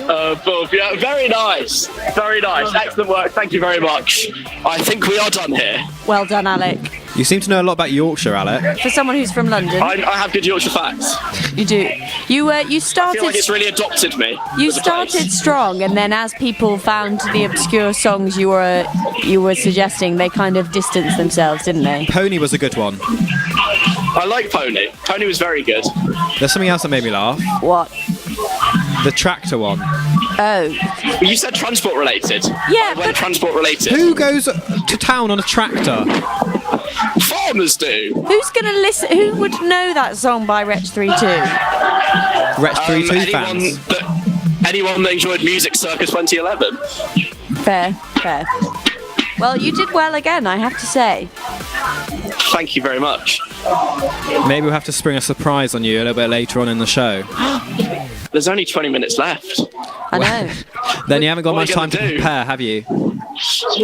above ya. Very nice, very nice. Excellent work. Thank you very much. I think we are done here. Well done, Alec. You seem to know a lot about Yorkshire, Alec. For someone who's from London. I have good Yorkshire facts. You do. You started. I feel like it's really adopted me. You started strong, and then as people found the obscure songs you were suggesting, they kind of distanced themselves, didn't they? Pony was a good one. I like Pony. Pony was very good. There's something else that made me laugh. What? The tractor one. Oh. You said transport related. Yeah, but transport related. Who goes to town on a tractor? Farmers do. Who's gonna listen? Who would know that song by Wretch 32? Wretch 32 fans. Anyone that enjoyed Music Circa 2011. Fair. Well, you did well again, I have to say. Thank you very much. Maybe we'll have to spring a surprise on you a little bit later on in the show. There's only 20 minutes left. I know. Then you haven't got much time to do? prepare, have you?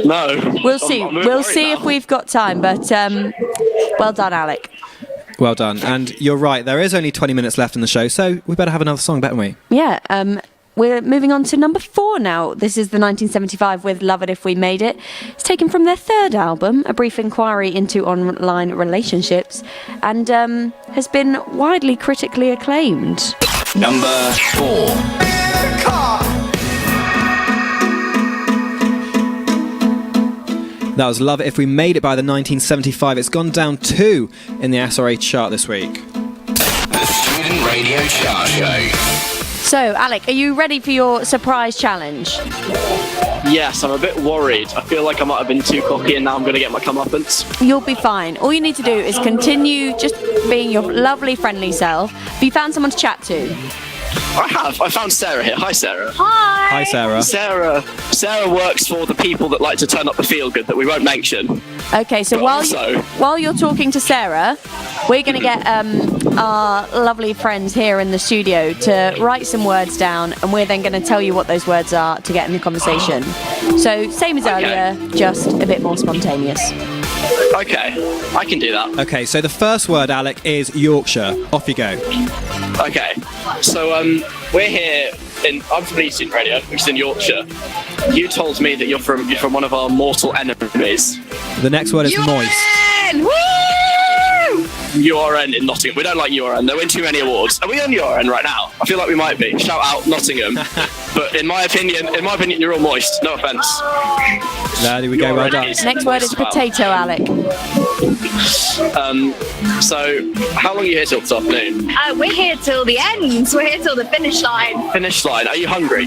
No. We'll see. We'll see if we've got time, but well done, Alec. Well done. And you're right, there is only 20 minutes left in the show, so we better have another song, better we? Yeah, we're moving on to number 4 now. This is the 1975 with Love It If We Made It. It's taken from their third album, A Brief Inquiry into Online Relationships, and has been widely critically acclaimed. Number 4. That was Love It If We Made It by the 1975. It's gone down 2 in the SRA chart this week. The Student Radio Chart Show. So, Alec, are you ready for your surprise challenge? Yes, I'm a bit worried. I feel like I might have been too cocky and now I'm going to get my comeuppance. You'll be fine. All you need to do is continue just being your lovely, friendly self. Have you found someone to chat to? I have. I found Sarah here. Hi, Sarah. Hi. Hi, Sarah. Sarah works for the people that like to turn up the feel-good that we won't mention. Okay, so while you're talking to Sarah, we're going to get our lovely friends here in the studio to write some words down, and we're then going to tell you what those words are to get in the conversation. So, same as earlier, just a bit more spontaneous. Okay, I can do that. Okay, so the first word, Alec, is Yorkshire. Off you go. Okay, so we're here I'm from Leeds Student Radio, which is in Yorkshire. You told me that you're from one of our mortal enemies. The next word is moist. Woo! URN in Nottingham. We don't like URN. They win too many awards. Are we on URN right now? I feel like we might be. Shout out Nottingham. But in my opinion, you're all moist. No offence. There we go. Well done. Next word is potato, Alec. So, how long are you here till this afternoon? We're here till the end. We're here till the finish line. Finish line. Are you hungry?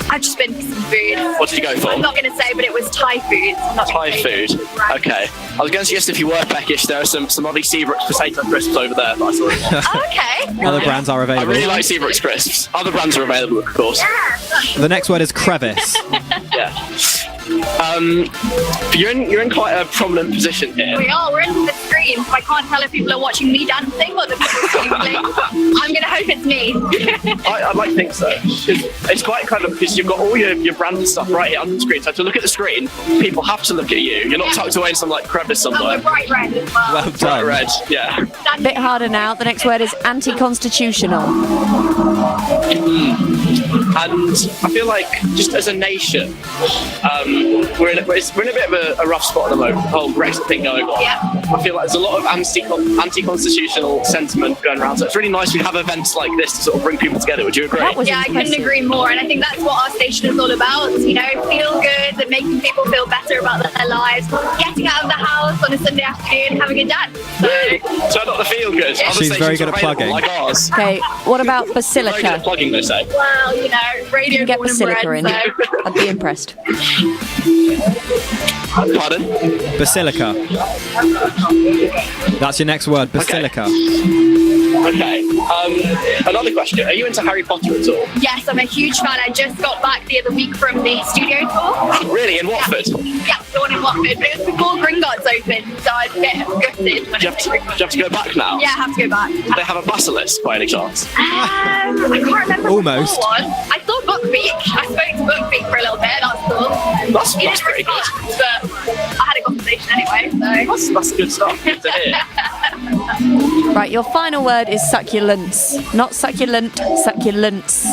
I've just been for some food. What did you go for? I'm not going to say, but it was Thai food. Thai food. Okay. I was going to suggest if you were peckish, there are some lovely Seabrooks potato crisps over there that I saw. Oh, okay. Other brands are available. I really like Seabrooks crisps. Other brands are available, of course. The next word is crevice. Yeah. You're in quite a prominent position here. We are. We're in the screen, so I can't tell if people are watching me dancing or the people I'm going to hope it's me. I'd like to think so. It's quite kind of, because you've got all your branded stuff right here on the screen. So to look at the screen, people have to look at you. You're not tucked away in some crevice somewhere. And we're bright red as well. Well done. Bright red, yeah. A bit harder now. The next word is anti-constitutional. And I feel like, just as a nation, we're in a bit of a rough spot at the moment, the whole Brexit thing going on. Yeah. I feel like there's a lot of anti-constitutional sentiment going around, so it's really nice we have events like this to sort of bring people together. Would you agree? Yeah, I couldn't agree more, and I think that's what our station is all about, feel good and making people feel better about their lives, getting out of the house on a Sunday afternoon, having a dance. So not the feel good. Yeah. She's very good at plugging. Like ours. Okay, what about basilica? Very good at plugging, they say. Well, radio. You can get born and basilica bred, in. so. I'd be impressed. Pardon? Basilica. That's your next word, basilica. Okay. Another question. Are you into Harry Potter at all? Yes, I'm a huge fan. I just got back the other week from the studio tour. Really? In Watford? Yeah. the one in Watford, but it was before Gringotts opened, so I was a bit gutted when Do you have to go back now? Yeah, I have to go back. Do they have a basilisk by any chance? I can't remember Almost. the full one. I saw Buckbeak. I spoke to Buckbeak for a little bit. That's cool. That's pretty good. But I had a conversation anyway, so that's good stuff. Good to hear. Right, your final word is succulents. Not succulent, succulents.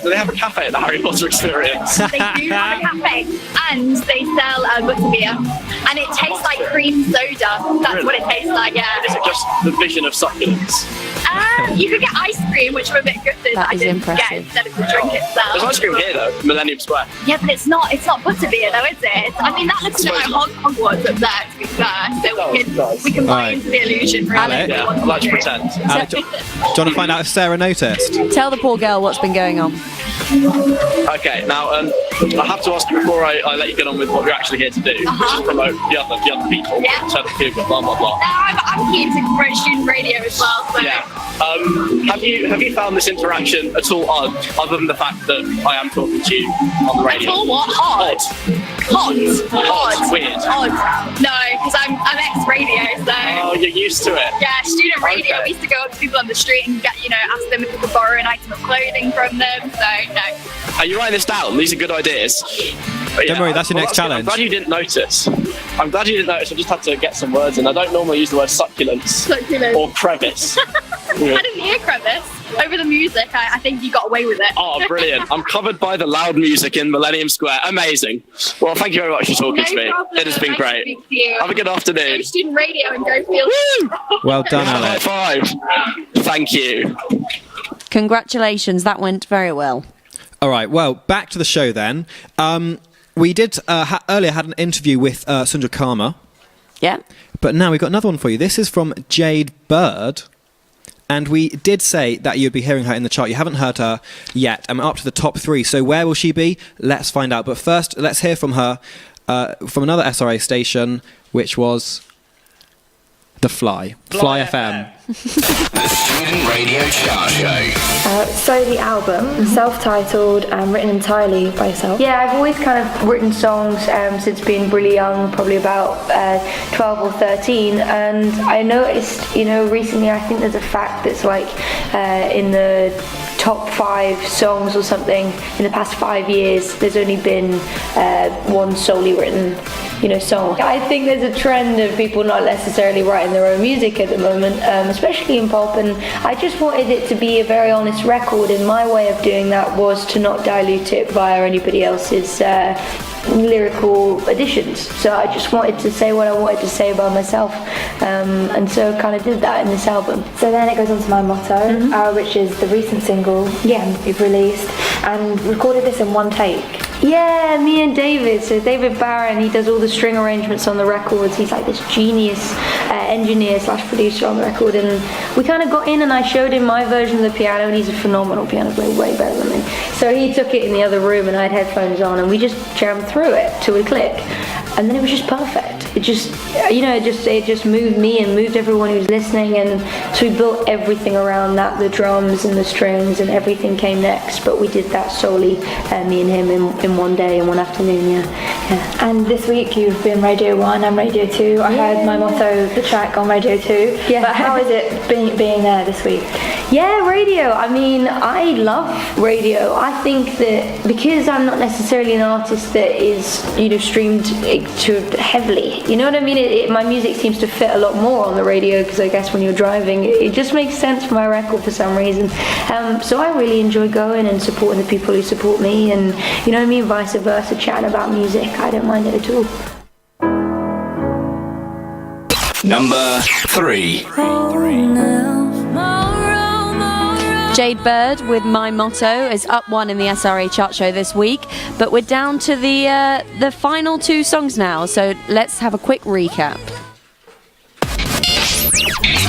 Do they have a cafe at the Harry Potter Experience? They do have a cafe, and they sell butterbeer, and it tastes like cream soda. That's what it tastes like. Yeah. Is it just the vision of succulents? You could get ice cream, which I'm a bit gutted that I didn't impressive. get instead of the drink itself. There's ice cream here though, Millennium Square. Yeah, but it's not butterbeer though, is it? I mean, that looks a bit like Hogwarts up there, to be fair. So we can buy into the illusion, really. Yeah, I like to pretend. Alec, do you want to find out if Sarah noticed? Tell the poor girl what's been going on. Okay, now I have to ask you before I let you get on with what you're actually here to do, which is promote the other people, tell the people, blah blah blah. No, I'm keen to promote student radio as well. So. Yeah. Have you found this interaction at all odd, other than the fact that I am talking to you on the radio? At all what? Odd. Odd. Weird. Odd. No, because I'm ex-radio, so. Oh, you're used to it. Yeah, student radio. We used to go up to people on the street and get, ask them if we could borrow an item of clothing from them. So no. Are you writing this down? These are good ideas. But Don't worry, that's your next challenge. I'm glad you didn't notice. I just had to get some words in. I don't normally use the word succulents or crevice. I didn't hear crevice. Over the music, I think you got away with it. Oh, brilliant. I'm covered by the loud music in Millennium Square. Amazing. Well, thank you very much for talking to me. Problem. It has been Nice great. to speak to you. Have a good afternoon. Go student radio and go feel. Well done, Alec. High five. Thank you. Congratulations, that went very well. All right, well, back to the show then. We did earlier had an interview with Sundra Karma. Yeah. But now we've got another one for you. This is from Jade Bird. And we did say that you'd be hearing her in the chart. You haven't heard her yet. I'm up to the top 3. So where will she be? Let's find out. But first, let's hear from her from another SRA station, which was The Fly. Fly FM. The Student Radio Chart Show. So the album, self-titled, written entirely by yourself. Yeah, I've always kind of written songs since being really young, probably about 12 or 13, and I noticed, recently I think there's a fact that's like in the top 5 songs or something in the past 5 years, there's only been one solely written song. I think there's a trend of people not necessarily writing their own music at the moment, especially in pop, and I just wanted it to be a very honest record, and my way of doing that was to not dilute it via anybody else's lyrical additions. So I just wanted to say what I wanted to say about myself, and so kind of did that in this album. So then it goes on to My Motto, which is the recent single we've released, and recorded this in one take. Yeah, me and David. So David Barron, he does all the string arrangements on the records. He's like this genius engineer / producer on the record, and we kind of got in and I showed him my version of the piano, and he's a phenomenal piano player, way better than me. So he took it in the other room and I had headphones on and we just jammed through it till we click, and then it was just perfect. It just, it just moved me and moved everyone who's listening, and so we built everything around that, the drums and the strings, and everything came next, but we did that solely, me and him in one day, in one afternoon, yeah. And this week you've been Radio 1 and Radio 2. I heard My Motto, the track on Radio 2. Yeah. But how is it being there this week? Yeah, radio. I mean, I love radio. I think that because I'm not necessarily an artist that is, streamed to heavily, you know what I mean? My music seems to fit a lot more on the radio, because I guess when you're driving, it just makes sense for my record for some reason. So I really enjoy going and supporting the people who support me, and you know what I mean, vice versa, chatting about music. I don't mind it at all. Number 3. Jade Bird with My Motto is up 1 in the SRA chart show this week, but we're down to the final 2 songs now, so let's have a quick recap.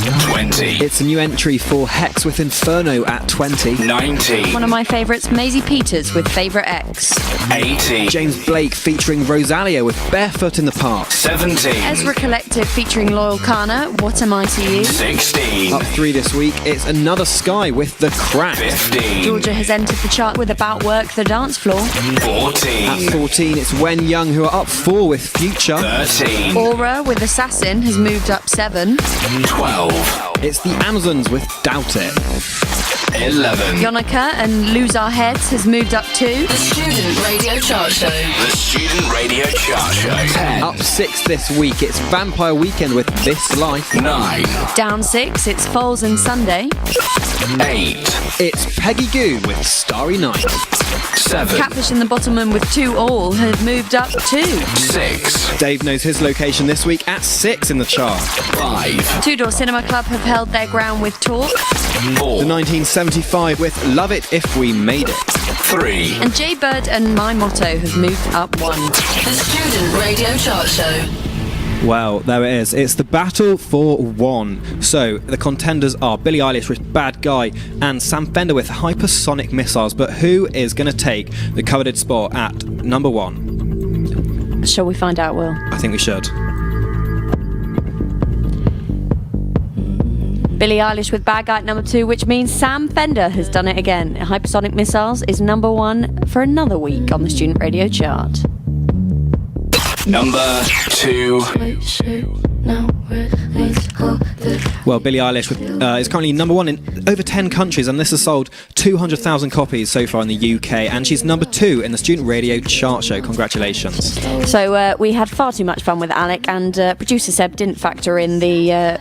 20. It's a new entry for Hex with Inferno at 20. 19. One of my favourites, Maisie Peters with Favourite X. 18. James Blake featuring Rosalia with Barefoot in the Park. 17. Ezra Collective featuring Loyal Kana, What Am I to You? 16. Up 3 this week, it's Another Sky with The Crack. 15. Georgia has entered the chart with About Work, The Dance Floor. 14. At 14, it's When Young, who are up 4 with Future. 13. Aura with Assassin has moved up 7. 12. It's the Amazons with Doubt It. 11. Yonica and Lose Our Heads has moved up 2. The Student Radio Chart Show. The Student Radio Chart Show. 10. Up 6 this week, it's Vampire Weekend with This Life. 9. Down 6, it's Foles and Sunday. 8. It's Peggy Goo with Starry Night. 7. Catfish and the Bottomman with 2 All have moved up 2. 6. Dave knows his location this week at 6 in the chart. 5. Two Door Cinema Club have held their ground with Talk. 4. The 1975 with Love It If We Made It. 3. And Jade Bird and My Motto have moved up 1. The Student Radio Chart Show. Well, there it is. It's the battle for 1. So, the contenders are Billie Eilish with Bad Guy and Sam Fender with Hypersonic Missiles. But who is going to take the coveted spot at number 1? Shall we find out, Will? I think we should. Billie Eilish with Bad Guy at number 2, which means Sam Fender has done it again. Hypersonic Missiles is number 1 for another week on the Student Radio Chart. Number 2. Well, Billie Eilish is currently number 1 in over 10 countries, and this has sold 200,000 copies so far in the UK, and she's number 2 in the Student Radio Chart Show. Congratulations. So we had far too much fun with Alec, and producer Seb didn't factor in the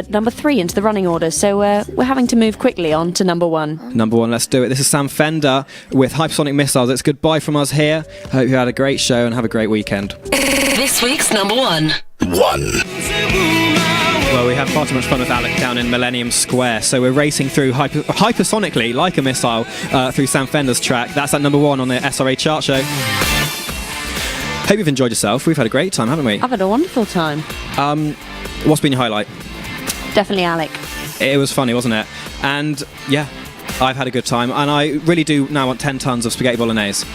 number 3 into the running order, so we're having to move quickly on to number 1. Number 1, let's do it. This is Sam Fender with Hypersonic Missiles. It's goodbye from us here. Hope you had a great show and have a great weekend. This week's number 1. 1. Well, we had far too much fun with Alec down in Millennium Square, so we're racing through hypersonically, like a missile, through Sam Fender's track. That's at number 1 on the SRA Chart Show. Hope you've enjoyed yourself. We've had a great time, haven't we? I've had a wonderful time. What's been your highlight? Definitely Alec. It was funny, wasn't it? And yeah, I've had a good time, and I really do now want 10 tons of spaghetti bolognese.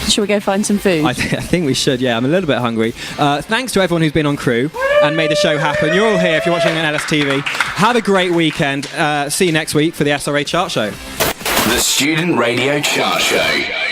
Should we go find some food? I think we should, yeah. I'm a little bit hungry. Thanks to everyone who's been on crew and made the show happen. You're all here if you're watching on LSTV. Have a great weekend. See you next week for the SRA Chart Show. The Student Radio Chart Show.